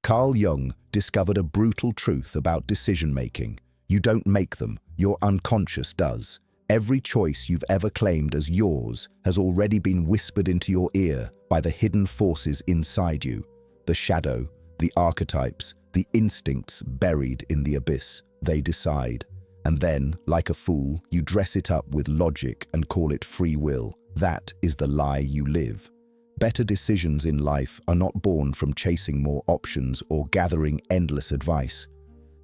Carl Jung discovered a brutal truth about decision-making. You don't make them, your unconscious does. Every choice you've ever claimed as yours has already been whispered into your ear by the hidden forces inside you. The shadow, the archetypes, the instincts buried in the abyss. They decide. And then, like a fool, you dress it up with logic and call it free will. That is the lie you live. Better decisions in life are not born from chasing more options or gathering endless advice.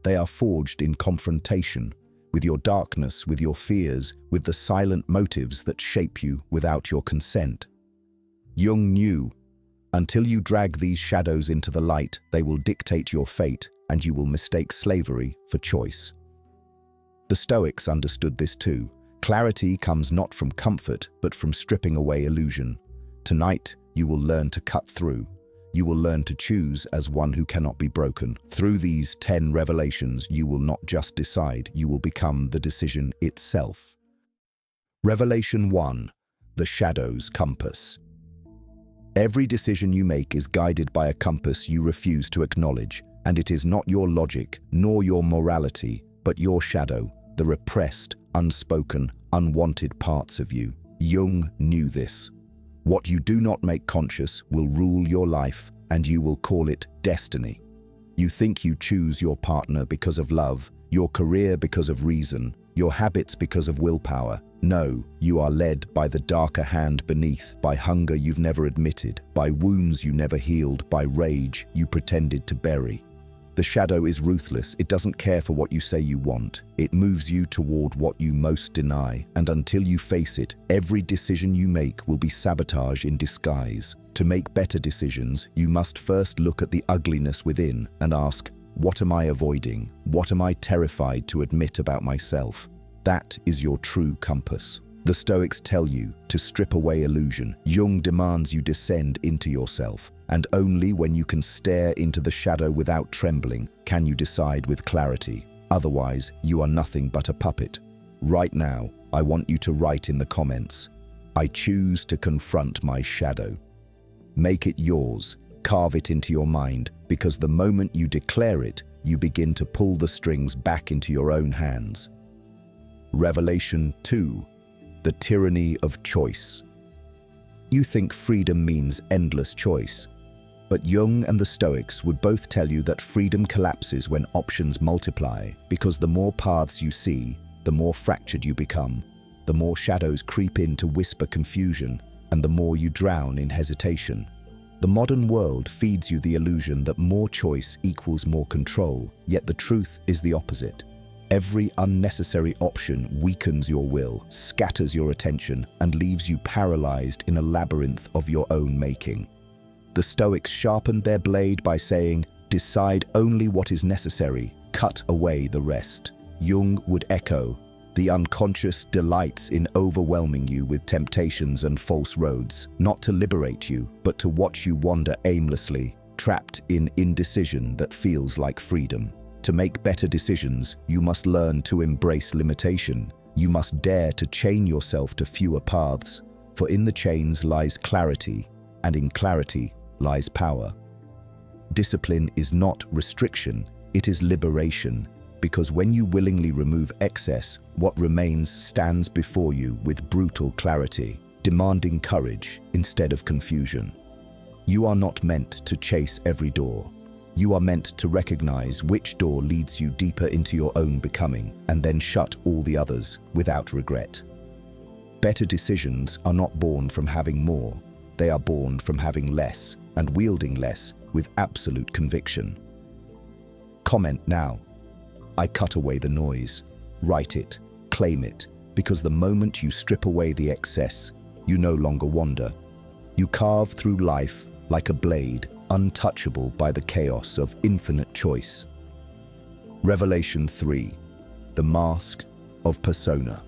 They are forged in confrontation, with your darkness, with your fears, with the silent motives that shape you without your consent. Jung knew, until you drag these shadows into the light, they will dictate your fate, and you will mistake slavery for choice. The Stoics understood this too. Clarity comes not from comfort, but from stripping away illusion. Tonight, you will learn to cut through. You will learn to choose as one who cannot be broken. Through these 10 revelations, you will not just decide, you will become the decision itself. Revelation 1. The Shadow's Compass. Every decision you make is guided by a compass you refuse to acknowledge, and it is not your logic, nor your morality, but your shadow, the repressed, unspoken, unwanted parts of you. Jung knew this. What you do not make conscious will rule your life, and you will call it destiny. You think you choose your partner because of love, your career because of reason, your habits because of willpower. No, you are led by the darker hand beneath, by hunger you've never admitted, by wounds you never healed, by rage you pretended to bury. The shadow is ruthless. It doesn't care for what you say you want. It moves you toward what you most deny, and until you face it, every decision you make will be sabotage in disguise. To make better decisions, you must first look at the ugliness within and ask, what am I avoiding? What am I terrified to admit about myself? That is your true compass. The Stoics tell you to strip away illusion. Jung demands you descend into yourself, and only when you can stare into the shadow without trembling can you decide with clarity. Otherwise, you are nothing but a puppet. Right now, I want you to write in the comments, I choose to confront my shadow. Make it yours, carve it into your mind, because the moment you declare it, you begin to pull the strings back into your own hands. Revelation 2. The tyranny of choice. You think freedom means endless choice, but Jung and the Stoics would both tell you that freedom collapses when options multiply, because the more paths you see, the more fractured you become, the more shadows creep in to whisper confusion, and the more you drown in hesitation. The modern world feeds you the illusion that more choice equals more control, yet the truth is the opposite. Every unnecessary option weakens your will, scatters your attention, and leaves you paralyzed in a labyrinth of your own making. The Stoics sharpened their blade by saying, decide only what is necessary, cut away the rest. Jung would echo, the unconscious delights in overwhelming you with temptations and false roads, not to liberate you, but to watch you wander aimlessly, trapped in indecision that feels like freedom. To make better decisions, you must learn to embrace limitation. You must dare to chain yourself to fewer paths, for in the chains lies clarity, and in clarity lies power. Discipline is not restriction, it is liberation, because when you willingly remove excess, what remains stands before you with brutal clarity, demanding courage instead of confusion. You are not meant to chase every door. You are meant to recognize which door leads you deeper into your own becoming, and then shut all the others without regret. Better decisions are not born from having more. They are born from having less and wielding less with absolute conviction. Comment now. I cut away the noise. Write it, claim it, because the moment you strip away the excess, you no longer wander. You carve through life like a blade, untouchable by the chaos of infinite choice. Revelation 3. The Mask of Persona.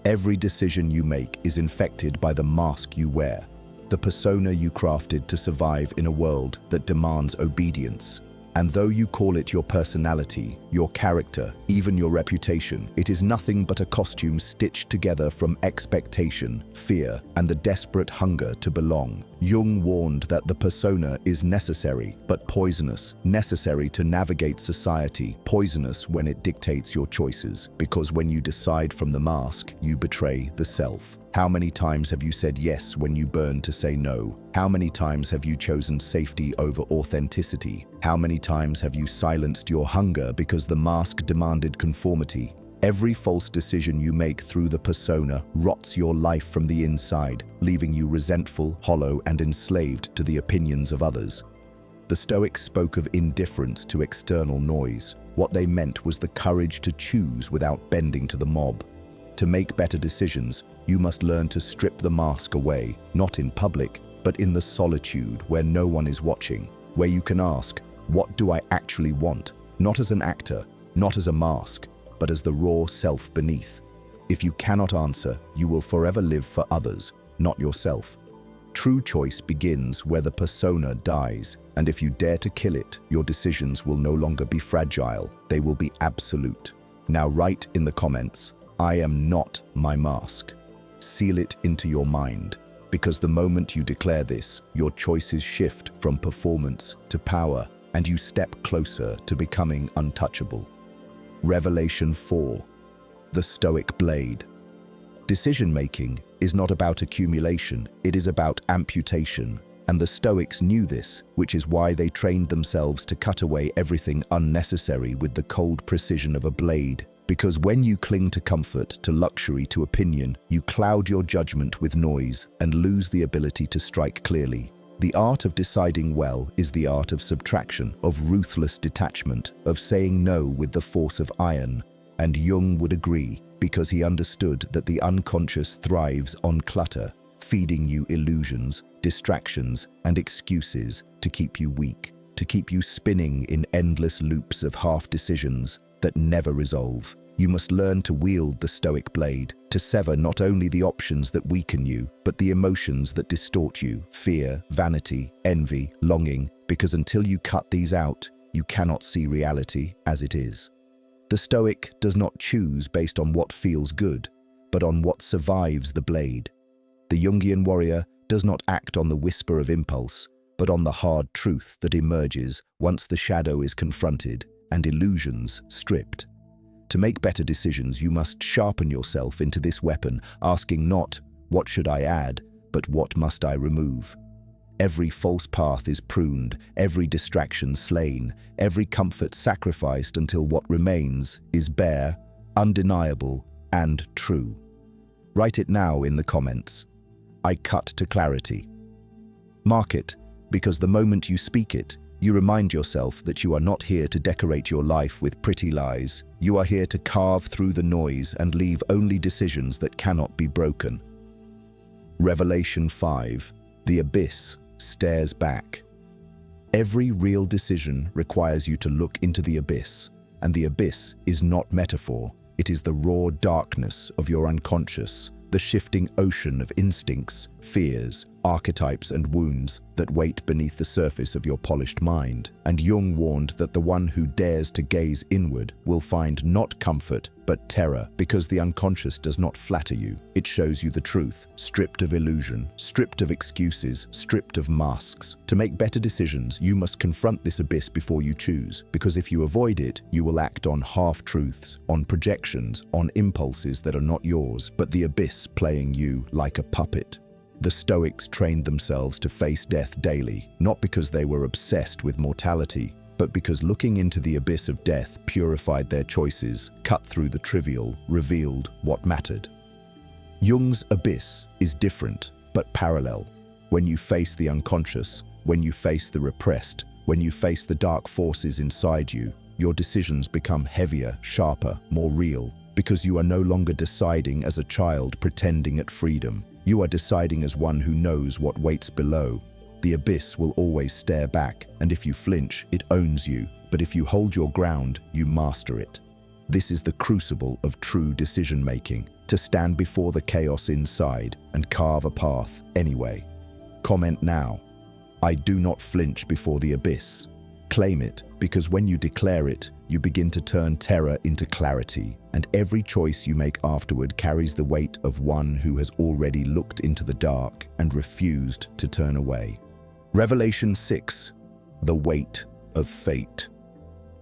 Every decision you make is infected by the mask you wear, the persona you crafted to survive in a world that demands obedience. And though you call it your personality, your character, even your reputation, it is nothing but a costume stitched together from expectation, fear, and the desperate hunger to belong. Jung warned that the persona is necessary, but poisonous, necessary to navigate society, poisonous when it dictates your choices, because when you decide from the mask, you betray the self. How many times have you said yes when you burn to say no? How many times have you chosen safety over authenticity? How many times have you silenced your hunger because the mask demanded conformity? Every false decision you make through the persona rots your life from the inside, leaving you resentful, hollow, and enslaved to the opinions of others. The Stoics spoke of indifference to external noise. What they meant was the courage to choose without bending to the mob. To make better decisions, you must learn to strip the mask away, not in public, but in the solitude where no one is watching, where you can ask, what do I actually want? Not as an actor, not as a mask, but as the raw self beneath. If you cannot answer, you will forever live for others, not yourself. True choice begins where the persona dies, and if you dare to kill it, your decisions will no longer be fragile, they will be absolute. Now write in the comments, I am not my mask. Seal it into your mind, because the moment you declare this, your choices shift from performance to power, and you step closer to becoming untouchable. Revelation 4. The Stoic Blade. Decision-making is not about accumulation, it is about amputation, and the Stoics knew this, which is why they trained themselves to cut away everything unnecessary with the cold precision of a blade. Because when you cling to comfort, to luxury, to opinion, you cloud your judgment with noise and lose the ability to strike clearly. The art of deciding well is the art of subtraction, of ruthless detachment, of saying no with the force of iron. And Jung would agree, because he understood that the unconscious thrives on clutter, feeding you illusions, distractions, and excuses to keep you weak, to keep you spinning in endless loops of half-decisions that never resolve. You must learn to wield the Stoic blade, to sever not only the options that weaken you, but the emotions that distort you, fear, vanity, envy, longing, because until you cut these out, you cannot see reality as it is. The Stoic does not choose based on what feels good, but on what survives the blade. The Jungian warrior does not act on the whisper of impulse, but on the hard truth that emerges once the shadow is confronted and illusions stripped. To make better decisions, you must sharpen yourself into this weapon, asking not, what should I add, but what must I remove? Every false path is pruned, every distraction slain, every comfort sacrificed until what remains is bare, undeniable, and true. Write it now in the comments. I cut to clarity. Mark it, because the moment you speak it, you remind yourself that you are not here to decorate your life with pretty lies. You are here to carve through the noise and leave only decisions that cannot be broken. Revelation 5. The abyss stares back. Every real decision requires you to look into the abyss, and the abyss is not metaphor. It is the raw darkness of your unconscious, the shifting ocean of instincts, fears, archetypes, and wounds that wait beneath the surface of your polished mind. And Jung warned that the one who dares to gaze inward will find not comfort, but terror, because the unconscious does not flatter you. It shows you the truth, stripped of illusion, stripped of excuses, stripped of masks. To make better decisions, you must confront this abyss before you choose, because if you avoid it, you will act on half-truths, on projections, on impulses that are not yours, but the abyss playing you like a puppet. The Stoics trained themselves to face death daily, not because they were obsessed with mortality, but because looking into the abyss of death purified their choices, cut through the trivial, revealed what mattered. Jung's abyss is different, but parallel. When you face the unconscious, when you face the repressed, when you face the dark forces inside you, your decisions become heavier, sharper, more real, because you are no longer deciding as a child pretending at freedom. You are deciding as one who knows what waits below. The abyss will always stare back, and if you flinch, it owns you. But if you hold your ground, you master it. This is the crucible of true decision-making, to stand before the chaos inside and carve a path anyway. Comment now. I do not flinch before the abyss. Claim it, because when you declare it, you begin to turn terror into clarity, and every choice you make afterward carries the weight of one who has already looked into the dark and refused to turn away. Revelation 6. The weight of fate.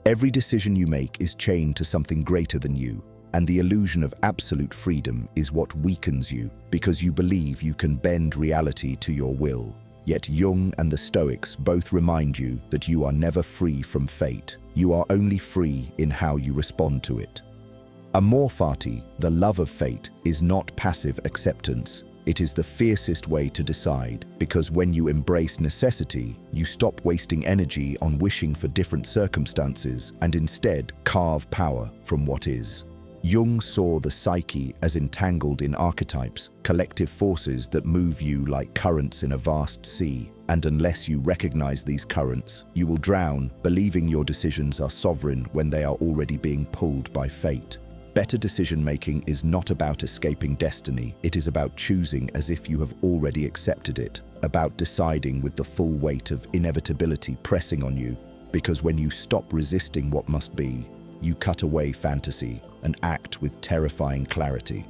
Every decision you make is chained to something greater than you, and the illusion of absolute freedom is what weakens you, because you believe you can bend reality to your will. Yet Jung and the Stoics both remind you that you are never free from fate. You are only free in how you respond to it. Amor fati, the love of fate, is not passive acceptance. It is the fiercest way to decide, because when you embrace necessity, you stop wasting energy on wishing for different circumstances and instead carve power from what is. Jung saw the psyche as entangled in archetypes, collective forces that move you like currents in a vast sea, and unless you recognize these currents, you will drown, believing your decisions are sovereign when they are already being pulled by fate. Better decision-making is not about escaping destiny, it is about choosing as if you have already accepted it, about deciding with the full weight of inevitability pressing on you, because when you stop resisting what must be, you cut away fantasy and act with terrifying clarity.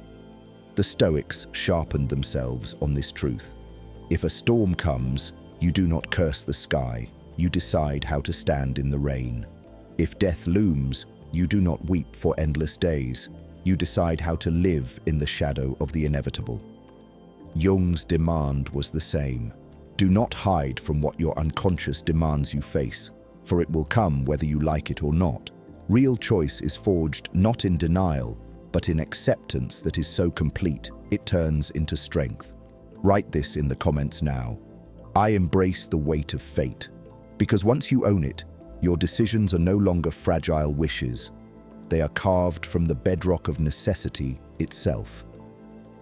The Stoics sharpened themselves on this truth. If a storm comes, you do not curse the sky, you decide how to stand in the rain. If death looms, you do not weep for endless days, you decide how to live in the shadow of the inevitable. Jung's demand was the same. Do not hide from what your unconscious demands you face, for it will come whether you like it or not. Real choice is forged not in denial, but in acceptance that is so complete it turns into strength. Write this in the comments now. I embrace the weight of fate, because once you own it, your decisions are no longer fragile wishes. They are carved from the bedrock of necessity itself.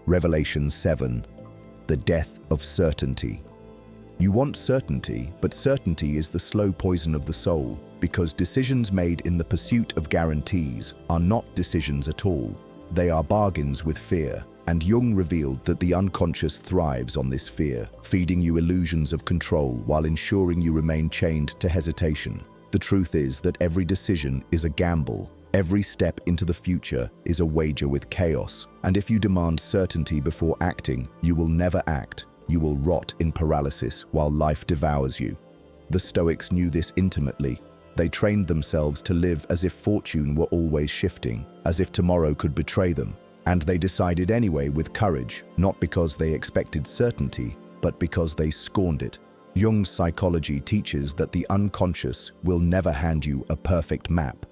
Revelation 7. The death of certainty. You want certainty, but certainty is the slow poison of the soul, because decisions made in the pursuit of guarantees are not decisions at all. They are bargains with fear, and Jung revealed that the unconscious thrives on this fear, feeding you illusions of control while ensuring you remain chained to hesitation. The truth is that every decision is a gamble. Every step into the future is a wager with chaos, and if you demand certainty before acting, you will never act. You will rot in paralysis while life devours you. The Stoics knew this intimately. They trained themselves to live as if fortune were always shifting, as if tomorrow could betray them. And they decided anyway with courage, not because they expected certainty, but because they scorned it. Jung's psychology teaches that the unconscious will never hand you a perfect map.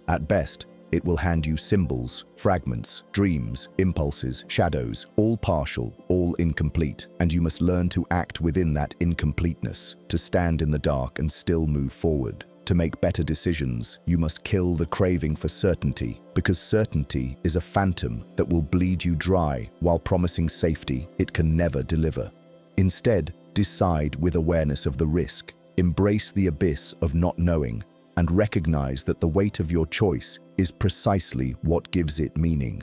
At best, it will hand you symbols, fragments, dreams, impulses, shadows, all partial, all incomplete, and you must learn to act within that incompleteness, to stand in the dark and still move forward. To make better decisions, you must kill the craving for certainty, because certainty is a phantom that will bleed you dry while promising safety it can never deliver. Instead, decide with awareness of the risk, embrace the abyss of not knowing, and recognize that the weight of your choice is precisely what gives it meaning.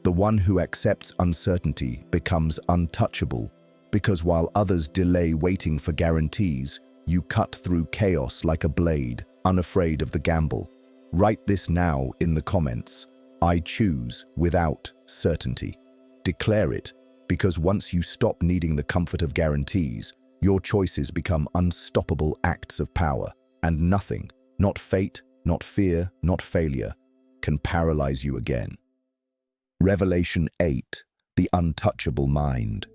The one who accepts uncertainty becomes untouchable, because while others delay waiting for guarantees, you cut through chaos like a blade, unafraid of the gamble. Write this now in the comments. I choose without certainty. Declare it, because once you stop needing the comfort of guarantees, your choices become unstoppable acts of power, and nothing, not fate, not fear, not failure, can paralyze you again. Revelation 8. The untouchable mind.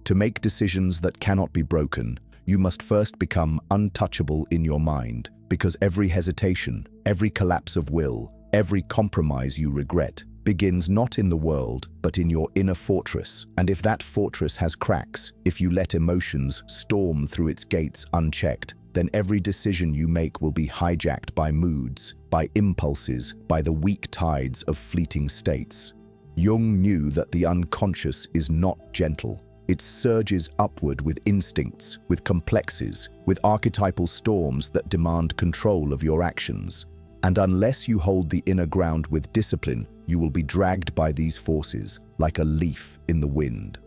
To make decisions that cannot be broken, you must first become untouchable in your mind, because every hesitation, every collapse of will, every compromise you regret, begins not in the world, but in your inner fortress. And if that fortress has cracks, if you let emotions storm through its gates unchecked, then every decision you make will be hijacked by moods, by impulses, by the weak tides of fleeting states. Jung knew that the unconscious is not gentle. It surges upward with instincts, with complexes, with archetypal storms that demand control of your actions. And unless you hold the inner ground with discipline, you will be dragged by these forces like a leaf in the wind.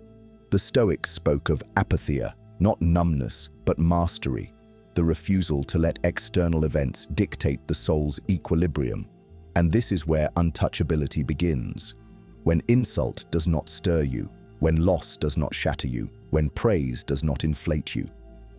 The Stoics spoke of apatheia, not numbness, but mastery. the refusal to let external events dictate the soul's equilibrium. And this is where untouchability begins. When insult does not stir you, when loss does not shatter you, when praise does not inflate you.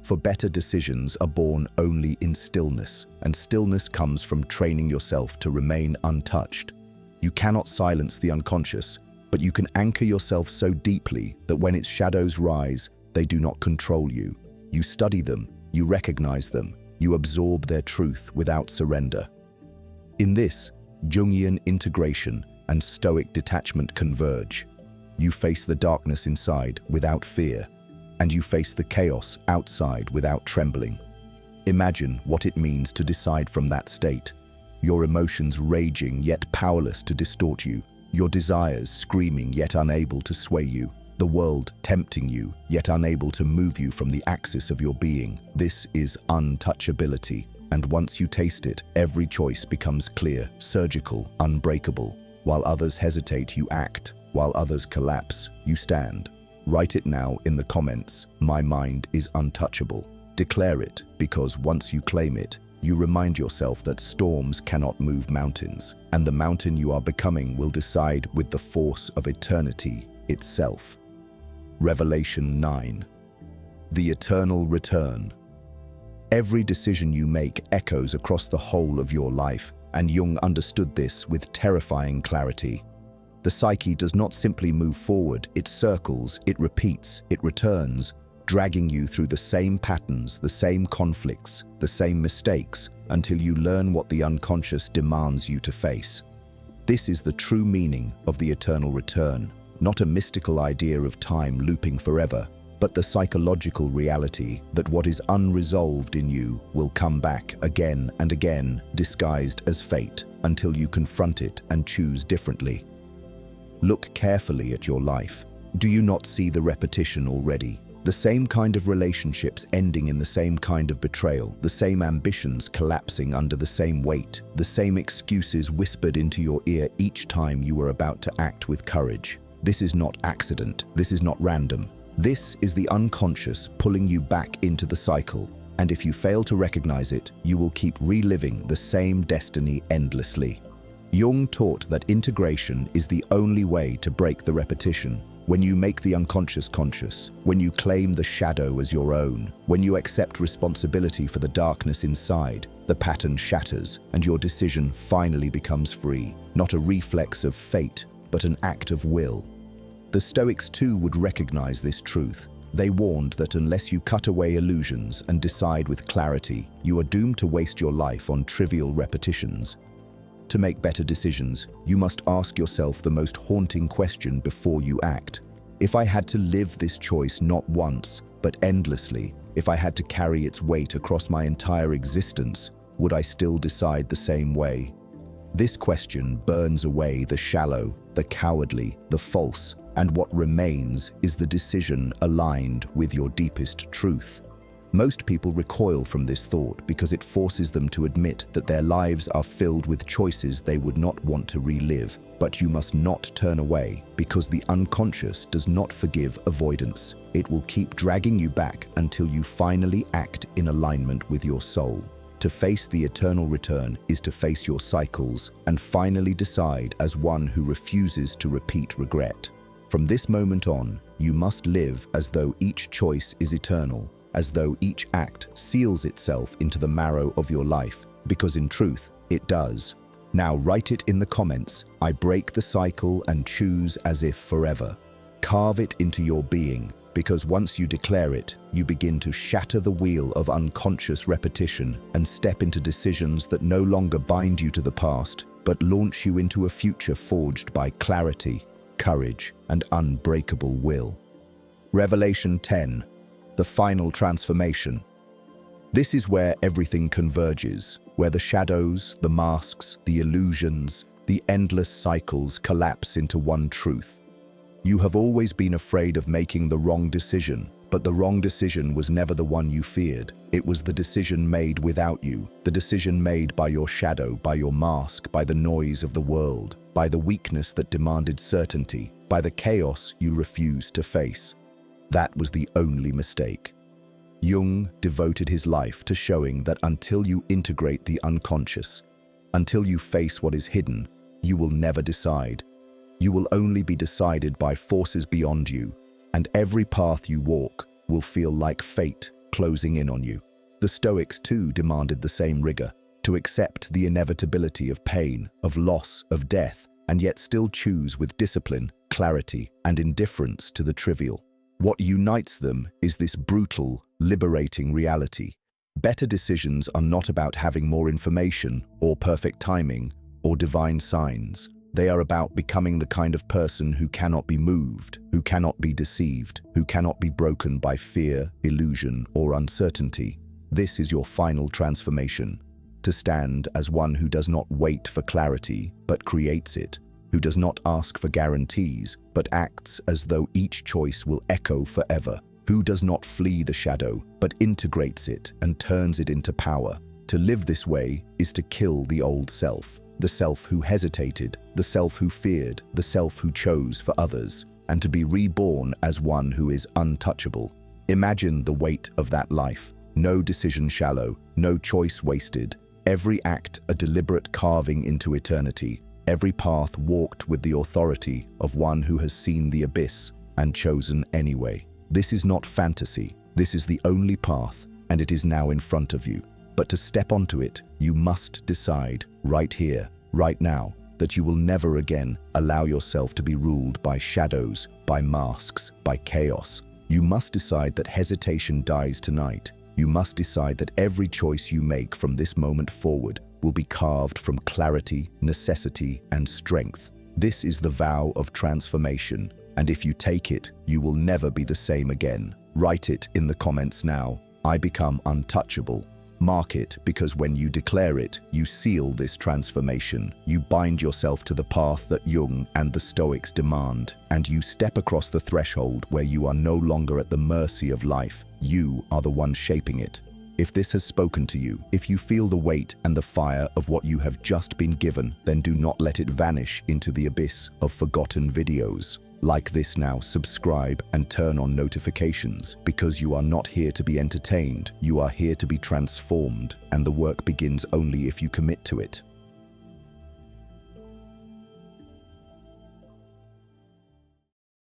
For better decisions are born only in stillness, and stillness comes from training yourself to remain untouched. You cannot silence the unconscious, but you can anchor yourself so deeply that when its shadows rise, they do not control you. You study them, you recognize them, you absorb their truth without surrender. In this, Jungian integration and Stoic detachment converge. You face the darkness inside without fear, and you face the chaos outside without trembling. Imagine what it means to decide from that state. Your emotions raging yet powerless to distort you, your desires screaming yet unable to sway you, the world tempting you yet unable to move you from the axis of your being. This is untouchability, and once you taste it, every choice becomes clear, surgical, unbreakable. While others hesitate, you act. While others collapse, you stand. Write it now in the comments. My mind is untouchable. Declare it, because once you claim it, you remind yourself that storms cannot move mountains, and the mountain you are becoming will decide with the force of eternity itself. Revelation 9. The eternal return. Every decision you make echoes across the whole of your life, and Jung understood this with terrifying clarity. The psyche does not simply move forward, it circles, it repeats, it returns, dragging you through the same patterns, the same conflicts, the same mistakes, until you learn what the unconscious demands you to face. This is the true meaning of the eternal return, not a mystical idea of time looping forever, but the psychological reality that what is unresolved in you will come back again and again, disguised as fate, until you confront it and choose differently. Look carefully at your life. Do you not see the repetition already? The same kind of relationships ending in the same kind of betrayal, the same ambitions collapsing under the same weight, the same excuses whispered into your ear each time you were about to act with courage. This is not accident. This is not random. This is the unconscious pulling you back into the cycle, and if you fail to recognize it, you will keep reliving the same destiny endlessly. Jung taught that integration is the only way to break the repetition. When you make the unconscious conscious, when you claim the shadow as your own, when you accept responsibility for the darkness inside, the pattern shatters and your decision finally becomes free, not a reflex of fate, but an act of will. The Stoics too would recognize this truth. They warned that unless you cut away illusions and decide with clarity, you are doomed to waste your life on trivial repetitions. To make better decisions, you must ask yourself the most haunting question before you act. If I had to live this choice not once, but endlessly, if I had to carry its weight across my entire existence, would I still decide the same way? This question burns away the shallow, the cowardly, the false, and what remains is the decision aligned with your deepest truth. Most people recoil from this thought because it forces them to admit that their lives are filled with choices they would not want to relive. But you must not turn away, because the unconscious does not forgive avoidance. It will keep dragging you back until you finally act in alignment with your soul. To face the eternal return is to face your cycles and finally decide as one who refuses to repeat regret. From this moment on, you must live as though each choice is eternal, as though each act seals itself into the marrow of your life, because in truth, it does. Now write it in the comments. I break the cycle and choose as if forever. Carve it into your being, because once you declare it, you begin to shatter the wheel of unconscious repetition and step into decisions that no longer bind you to the past, but launch you into a future forged by clarity, courage, and unbreakable will. Revelation 10. The final transformation. This is where everything converges, where the shadows, the masks, the illusions, the endless cycles collapse into one truth. You have always been afraid of making the wrong decision, but the wrong decision was never the one you feared. It was the decision made without you, the decision made by your shadow, by your mask, by the noise of the world, by the weakness that demanded certainty, by the chaos you refused to face. That was the only mistake. Jung devoted his life to showing that until you integrate the unconscious, until you face what is hidden, you will never decide. You will only be decided by forces beyond you, and every path you walk will feel like fate closing in on you. The Stoics too demanded the same rigor, to accept the inevitability of pain, of loss, of death, and yet still choose with discipline, clarity, and indifference to the trivial. What unites them is this brutal, liberating reality. Better decisions are not about having more information, or perfect timing, or divine signs. They are about becoming the kind of person who cannot be moved, who cannot be deceived, who cannot be broken by fear, illusion, or uncertainty. This is your final transformation. To stand as one who does not wait for clarity, but creates it, who does not ask for guarantees, but acts as though each choice will echo forever, who does not flee the shadow, but integrates it and turns it into power. To live this way is to kill the old self, the self who hesitated, the self who feared, the self who chose for others, and to be reborn as one who is untouchable. Imagine the weight of that life. No decision shallow, no choice wasted, every act a deliberate carving into eternity, every path walked with the authority of one who has seen the abyss and chosen anyway. This is not fantasy, this is the only path, and it is now in front of you. But to step onto it, you must decide, right here, right now, that you will never again allow yourself to be ruled by shadows, by masks, by chaos. You must decide that hesitation dies tonight. You must decide that every choice you make from this moment forward will be carved from clarity, necessity, and strength. This is the vow of transformation, and if you take it, you will never be the same again. Write it in the comments now. I become untouchable. Mark it, because when you declare it, you seal this transformation. You bind yourself to the path that Jung and the Stoics demand, and you step across the threshold where you are no longer at the mercy of life. You are the one shaping it. If this has spoken to you, if you feel the weight and the fire of what you have just been given, then do not let it vanish into the abyss of forgotten videos. Like this now, subscribe and turn on notifications, because you are not here to be entertained, you are here to be transformed, and the work begins only if you commit to it.